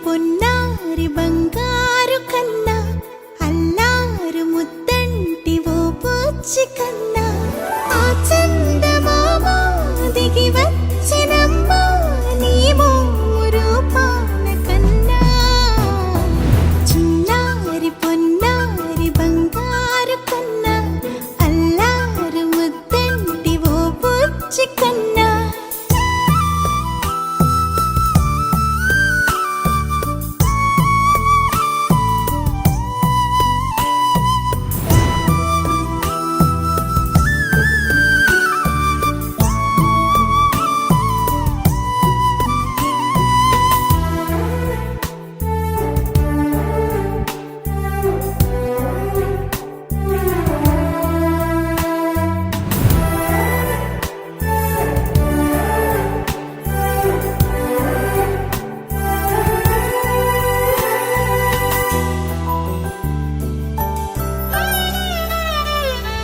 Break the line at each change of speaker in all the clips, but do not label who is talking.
పొన్నారి బంగారు కన్నా అల్లారు ముద్దంటి ఓ పూచి కన్నా ఆ చందమామ దిగి వచ్చినమ్మ నీ రూపాన కన్నా చిన్నారి పొన్నారి బంగారు కన్నా అల్లారు ముద్దంటి ఓ పూచి కన్నా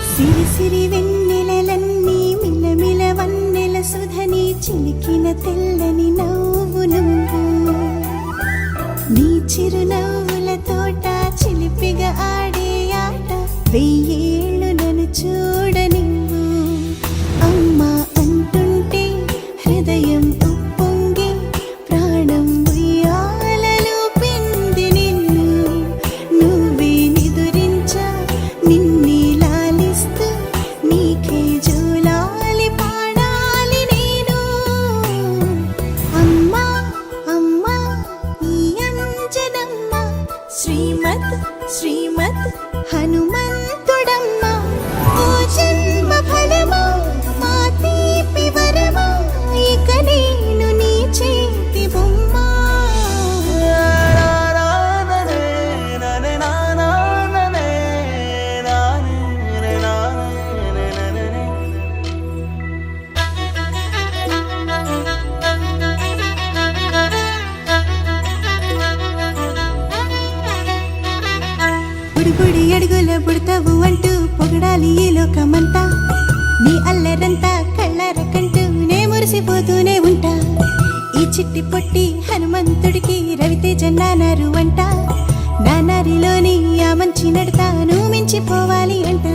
సిరి సిరి వెన్నెలలన్నీ మిలమిల వన్నెల సుధని చిలికిన తెల్లని నవ్వు నువ్వు నీ చిరునవ్వుల తోట చిలిపిగా ఆడే ఆట వెయ్యేళ్ళు నన్ను చూడ నువ్వు అమ్మా అంటుంటే హృదయం ఉప్పొంగి ప్రాణం ఉయ్యాలలో పిండి నిన్ను నువ్వే నిదురించా నిన్నే నీకే జోలాలి పాడాలి నేను అమ్మా అమ్మా ఈ అంజనమ్మ శ్రీమత్ శ్రీమత్ హనుమంతుడమ్మ ఓ జన్మ ఫలమా మా తీపి వరమా ఇక నేను నీ చేతి బొమ్మ బుడి అడుగుల బుడతావు అంటూ పొగడాలి ఈ లోకమంతా నీ అల్లరంతా కళ్ళరకంటూ నే మురిసిపోతూనే ఉంటా ఈ చిట్టి పొట్టి హనుమంతుడికి రవితేజ నానారు అంట నానారిలోని ఆ మంచి నడతాను మించిపోవాలి అంట